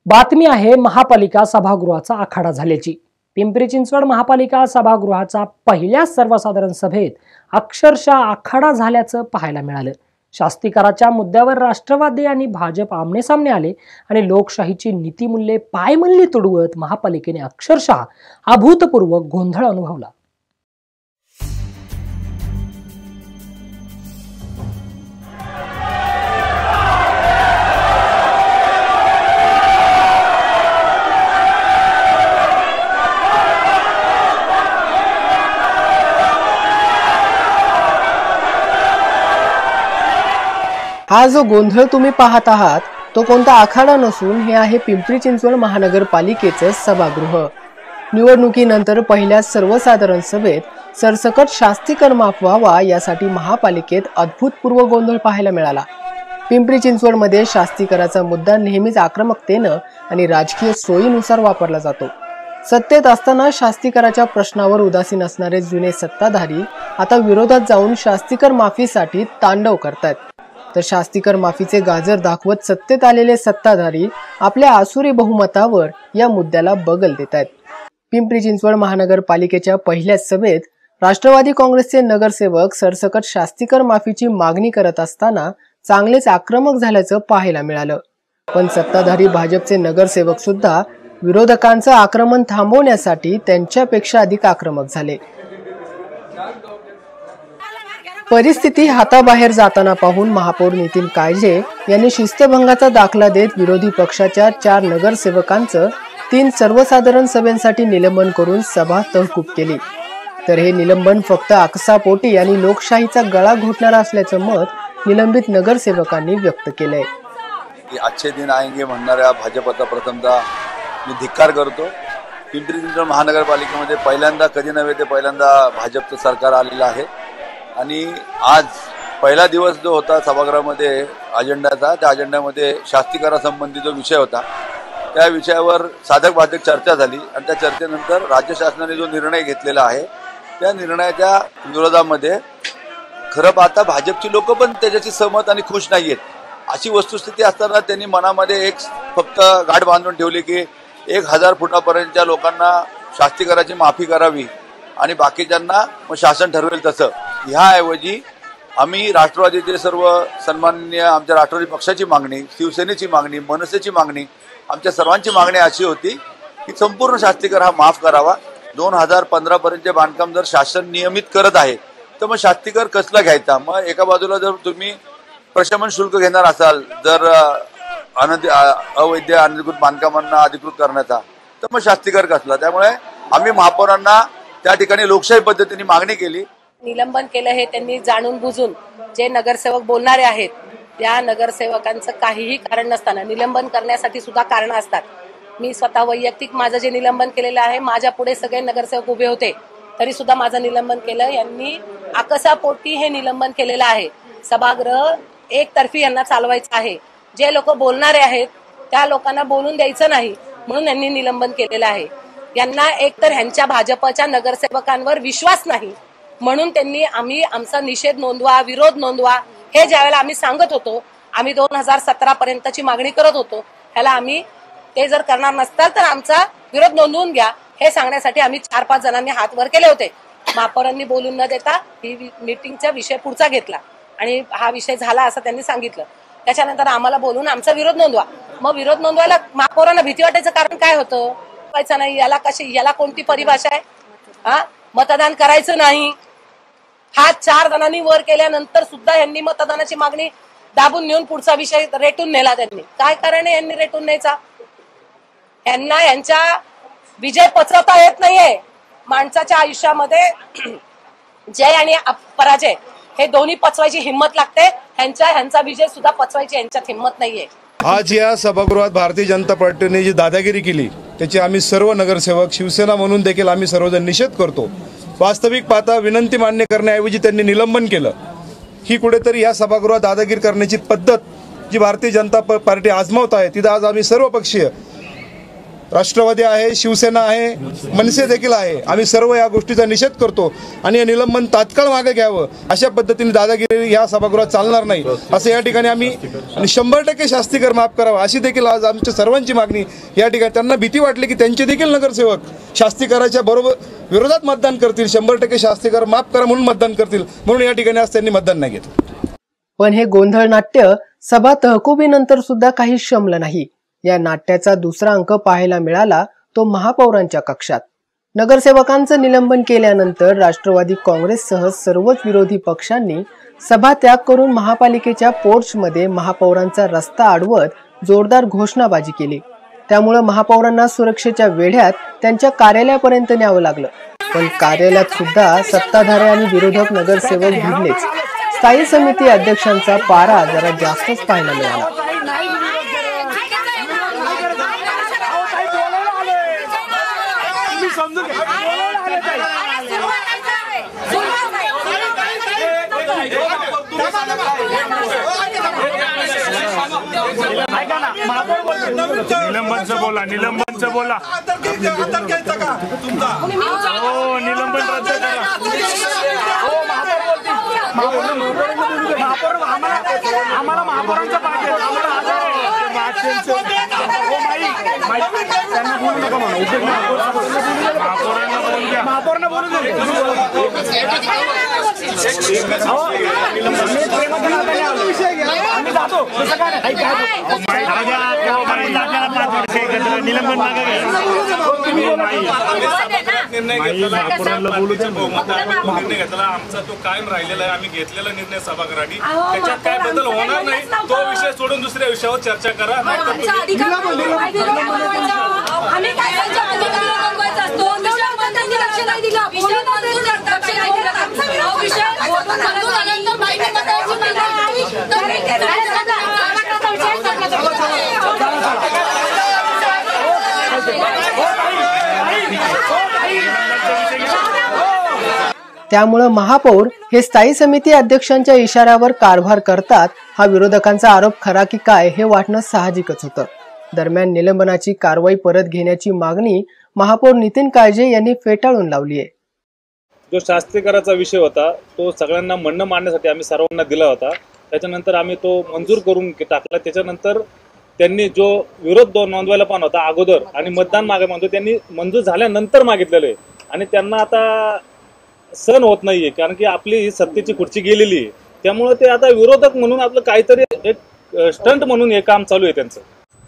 बातमी आहे महापालिका सभागृहाचा आखाडा झाल्याची। पिंपरी चिंचवड महापालिका सभागृहाचा पहिल्या सर्वसाधारण सभेत अक्षरशः आखाडा झाल्याचं पाहायला मिळालं। शास्तीकराच्या मुद्द्यावर राष्ट्रवादी आणि भाजप आमने-सामने आले आणि लोकशाहीची नीतिमूल्ये पायमल्ली तुडवत महापालिकेने अक्षरशः अभूतपूर्व गोंधळ अनुभवला। हा जो गोंधळ तुम्ही पाहत आहात तो कोणता आखाडा नसून हे आहे पिंपरी चिंचवड महानगरपालिकेचे सभागृह। निवडणुकीनंतर पहिल्या सर्वसाधारण सभेत सरसकट शास्तीकर माफ व्हावा यासाठी महापालिकेत अद्भुतपूर्व गोंधळ पाहायला मिळाला। पिंपरी चिंचवडमध्ये शास्तीकराचा मुद्दा नेहमीच आक्रमकतेने आणि राजकीय सोयीनुसार वापरला जातो। सत्तेत असताना शास्तीकराच्या प्रश्नावर उदासीन असणारे जुने सत्ताधारी आता विरोधात जाऊन शास्तीकर माफीसाठी तांडव करतात, तर शास्तीकर माफीचे गाजर दाखवत सत्तेत आलेले सत्ताधारी आपल्या आसुरी बहुमतावर या मुद्द्याला बगल देत आहेत। पिंपरी चिंचवड महानगरपालिकेच्या पहिल्याच सभेत राष्ट्रवादी काँग्रेसचे नगरसेवक सरसकट शास्तीकर माफीची मागणी करत असताना चांगलेच आक्रमक झाल्याचं पाहायला मिळालं। पण सत्ताधारी भाजपचे नगरसेवक सुद्धा विरोधकांचं आक्रमण थांबवण्यासाठी त्यांच्यापेक्षा अधिक आक्रमक झाले। परिस्थिती हाताबाहेर जाताना पाहून महापौर नितीन काळजे यांनी शिस्तभंगाचा दाखला देत विरोधी पक्षाच्या 4 नगरसेवकांचं 3 सर्वसाधारण सभेसाठी निलंबन करून सभा तहकूब केली। तर हे निलंबन फक्त आकसापोटी आणि लोकशाहीचा गळा घोटणारा असल्याचं मत निलंबित नगरसेवकांनी व्यक्त केलंय। आजचे दिन आएंगे म्हणणाऱ्या भाजपचा प्रथमतः मी धिक्कार करतो। पिंपरी चिंचवड महानगरपालिकेमध्ये पहिल्यांदा कधी नव्हे ते पहिल्यांदा भाजपचं सरकार आलेलं आहे आणि आज पहिला दिवस जो होता सभागृहामध्ये अजेंडाचा, त्या अजेंड्यामध्ये शास्तीकरासंबंधी जो विषय होता त्या विषयावर साधक बाधक चर्चा झाली आणि त्या चर्चेनंतर राज्य शासनाने जो निर्णय घेतलेला आहे त्या निर्णयाच्या विरोधामध्ये खरं पाहता भाजपची लोक पण त्याच्याशी सहमत आणि खुश नाहीयेत। अशी वस्तुस्थिती असताना त्यांनी मनामध्ये एक फक्त गाठ बांधून ठेवली की 1000 फुटापर्यंतच्या लोकांना शास्तीकराची माफी करावी आणि बाकीच्यांना मग शासन ठरवेल तसं। ह्याऐवजी आम्ही राष्ट्रवादीचे सर्व सन्माननीय आमच्या राष्ट्रवादी पक्षाची मागणी, शिवसेनेची मागणी, मनसेची मागणी, आमच्या सर्वांची मागणी अशी होती की संपूर्ण शास्तीकर हा माफ करावा। 2015 पर्यंतचे बांधकाम जर शासन नियमित करत आहे तर मग शास्तीकर कसला घ्यायचा? मग एका बाजूला जर तुम्ही प्रशमन शुल्क घेणार असाल जर अवैध अनधिकृत बांधकामांना अधिकृत करण्याचा, तर मग शास्तीकर कसला? त्यामुळे आम्ही महापौरांना त्या ठिकाणी लोकशाही पद्धतीने मागणी केली। निलंबन केलं हे त्यांनी जाणून बुजून जे नगरसेवक बोलणारे आहेत त्या नगरसेवकांचं काहीही कारण नसताना निलंबन करण्यासाठी सुद्धा कारण असतात। मी स्वतः वैयक्तिक माझं जे निलंबन केलेलं आहे, माझ्या पुढे सगळे नगरसेवक उभे होते तरी सुद्धा माझं निलंबन केलं। यांनी आकसापोटी हे निलंबन केलेलं आहे। सभागृह एकतर्फी यांना चालवायचं आहे। जे लोक बोलणारे आहेत त्या लोकांना बोलून द्यायचं नाही म्हणून यांनी निलंबन केलेलं आहे। यांना एकतर ह्यांच्या भाजपच्या नगरसेवकांवर विश्वास नाही म्हणून त्यांनी आम्ही आमचा निषेध नोंदवा, विरोध नोंदवा हे ज्यावेळेला आम्ही सांगत होतो, आम्ही 2017 पर्यंतची मागणी करत होतो, ह्याला आम्ही ते जर करणार नसताल तर आमचा विरोध नोंदवून घ्या हे सांगण्यासाठी आम्ही 4-5 जणांनी हात वर केले होते। महापौरांनी बोलून न देता ही मीटिंगचा विषय पुढचा घेतला आणि हा विषय झाला असं त्यांनी सांगितलं। त्याच्यानंतर आम्हाला बोलून आमचा विरोध नोंदवा। मग विरोध नोंदवायला महापौरांना भीती वाटायचं कारण काय होतं? व्हायचं नाही, याला कोणती परिभाषा आहे? मतदान करायचं नाही हा 4 जणांनी वर केल्यानंतर सुद्धा यांनी मतदानाची मागणी दाबून नेऊन पुढचा विषय रेटून नेला। त्यांनी काय कारण आहे यांनी रेटून न्यायचा? यांना यांच्या विजय पचवता येत नाहीये। माणसाच्या आयुष्यामध्ये जय आणि पराजय हे दोन्ही पचवायची हिंमत लागते। ह्यांचा विजय सुद्धा पचवायची यांच्यात हिंमत नाहीये। आज या सभागृहात भारतीय जनता पार्टीने जी दादागिरी केली त्याची आम्ही सर्व नगरसेवक, शिवसेना म्हणून देखील आम्ही सर्वजण निषेध करतो। वास्तविक पाहता विनंती मान्य करण्याऐवजी त्यांनी निलंबन केलं। ही कुठेतरी या सभागृहात दादागिरी करण्याची पद्धत जी भारतीय जनता पार्टी आजमावत आहे तिथं आज आम्ही सर्व पक्षीय राष्ट्रवादी आहे, शिवसेना आहे, मनसे देखील आहे. आम्ही सर्व या गोष्टीचा निषेध करतो आणि हे निलंबन तात्काळ मागे घ्यावं. अशा पद्धतीने दादागिरी या सभागृहात चालणार नाही असं या ठिकाणी आम्ही, आणि 100% शास्तीकर माफ करावा अशी देखील आज आमच्या सर्वांची मागणी या ठिकाणी. त्यांना भीती वाटली की त्यांचे देखील नगरसेवक शास्तीकराच्या बरोबर विरोधात मतदान करतील, 100% शास्तीकर माफ करा म्हणून मतदान करतील, म्हणून या ठिकाणी आज त्यांनी मतदान नाही घेतलं. पण हे गोंधळ नाट्य सभा तहकुबीनंतर सुद्धा काही शमलं नाही. या नाट्याचा दुसरा अंक पाहायला मिळाला तो महापौरांच्या कक्षात. नगरसेवकांचं निलंबन केल्यानंतर राष्ट्रवादी काँग्रेससह सर्वच विरोधी पक्षांनी सभात्याग करून महापालिकेच्या पोर्चमध्ये महापौरांचा रस्ता अडवत जोरदार घोषणाबाजी केली. त्यामुळे महापौरांना सुरक्षेच्या वेढ्यात त्यांच्या कार्यालयापर्यंत न्यावं लागलं. पण कार्यालयात सुद्धा सत्ताधारी आणि विरोधक नगरसेवक भिडलेच. स्थायी समिती अध्यक्षांचा पारा जरा जास्तच पाहायला मिळाला. निलंबनचं बोला, निलंबनचं बोला. हो, निलंबन रद्द करा. आम्हाला महापौरांचं पाहिजे. त्यांना बोलू नका म्हणून महापौरांना बोलू आम्ही जातो. निलंबन मागे निर्णय घेतला आमचा तो कायम राहिलेला आहे. आम्ही घेतलेला निर्णय सभागृहाने, त्याच्यात काय बदल होणार नाही. तो विषय सोडून दुसऱ्या विषयावर चर्चा करा. त्यामुळे महापौर हे स्थायी समिती अध्यक्षांच्या इशाऱ्यावर कारभार करतात हा विरोधकांचा आरोप खरा की काय हे वाटणं साहजिकच होतं. दरम्यान निलंबनाची कारवाई परत घेण्याची मागणी महापौर नितीन काळजे यांनी फेटाळून लावली आहे. जो शास्तीकराचा विषय होता तो सगळ्यांना म्हणणं मांडण्यासाठी आम्ही सर्वांना दिला होता. त्याच्यानंतर आम्ही तो मंजूर करून टाकला. त्याच्यानंतर त्यांनी जो विरोध नोंदवायला पण होता अगोदर आणि मतदान मागे म्हणतो त्यांनी मंजूर झाल्यानंतर मागितलेलं आहे. आणि त्यांना आता सहन होत नाहीये, कारण की आपली ही सत्तेची खुर्ची गेलेली आहे. त्यामुळे ते आता विरोधक म्हणून आपलं काहीतरी एक स्टंट म्हणून हे काम चालू आहे त्यांचं.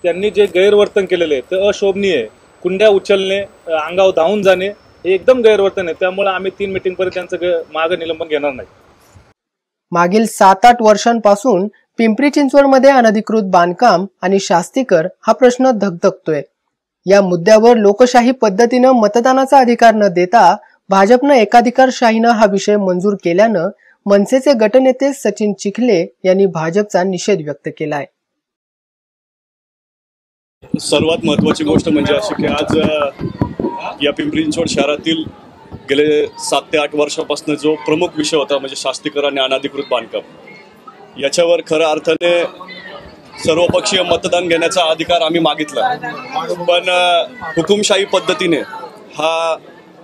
त्यांनी जे गैरवर्तन केलेलं आहे ते अशोभनीय आहे. कुंड्या उचलणे, अंगावर धावून जाणे हे एकदम गैरवर्तन आहे. त्यामुळे आम्ही 3 मीटिंगपर्यंत त्यांचं मागे निलंबन घेणार नाही. मागील 7-8 वर्षांपासून पिंपरी चिंचवडमध्ये अनधिकृत बांधकाम आणि शास्तीकर हा प्रश्न धगधगतोय. या मुद्द्यावर लोकशाही पद्धतीनं मतदानाचा अधिकार न देता भाजपनं एकाधिकारशाहीनं हा विषय मंजूर केल्यानं मनसेचे गटनेते सचिन चिखले यांनी भाजपचा निषेध व्यक्त केलाय. सर्वात महत्त्वाची गोष्ट म्हणजे अशी की आज या पिंपरी चिंचवड शहरातील गेले 7 ते 8 वर्षापासून जो प्रमुख विषय होता म्हणजे शास्तीकर आणि अनधिकृत बांधकाम, याच्यावर खऱ्या अर्थाने सर्वपक्षीय मतदान घेण्याचा अधिकार आम्ही मागितला. पण हुकुमशाही पद्धतीने हा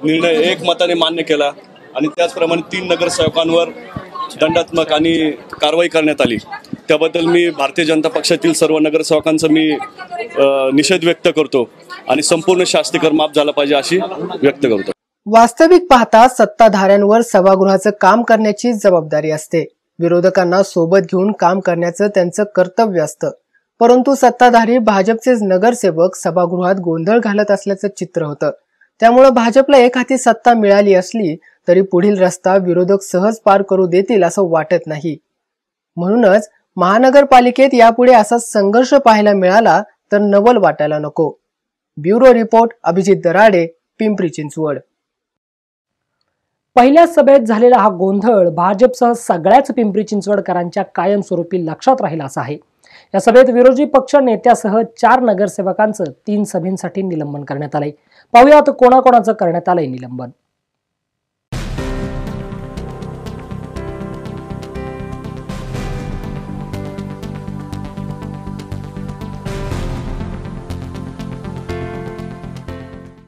निर्णय एकमताने मान्य केला आणि त्याचप्रमाणे 3 नगरसेवकांवर दंडात्मक आणि कारवाई करण्यात आली. त्याबद्दल मी भारतीय जनता पक्षातील सर्व नगरसेवकांचा मी निषेध व्यक्त करतो आणि संपूर्ण शास्तीकर माफ झाला पाहिजे अशी व्यक्त करतो. वास्तविक पाहता सत्ताधाऱ्यांवर सभागृहाचं काम करण्याची जबाबदारी असते. विरोधकांना सोबत घेऊन काम करण्याचं त्यांचं कर्तव्य असतं. परंतु सत्ताधारी भाजपचेच नगरसेवक सभागृहात गोंधळ घालत असल्याचं चित्र होतं. त्यामुळे भाजपला एक हाती सत्ता मिळाली असली तरी पुढील रस्ता विरोधक सहज पार करू देतील असं वाटत नाही. म्हणूनच महानगरपालिकेत यापुढे असा संघर्ष पाहायला मिळाला तर नवल वाटायला नको. Bureau report, Abhijit Darade, Pimpri Chinchwad. पहिल्या सभेत झालेला हा गोंधळ भाजपसह सगळ्याच पिंपरी चिंचवडकरांच्या कायमस्वरूपी लक्षात राहिला असा आहे. या सभेत विरोधी पक्ष नेत्यासह 4 नगरसेवकांचं 3 सभेंसाठी निलंबन करण्यात आलंय. पाहूयात कोणाकोणाचं करण्यात आलंय निलंबन.